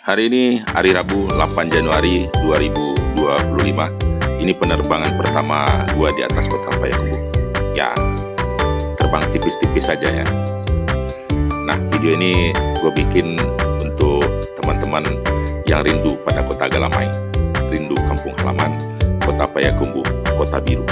Hari ini hari Rabu 8 Januari 2025. Ini penerbangan pertama gua di atas Kota Payakumbuh. Ya, terbang tipis-tipis saja ya. Nah, video ini gue bikin untuk teman-teman yang rindu pada kota Galamai, rindu kampung halaman, Kota Payakumbuh, kota biru.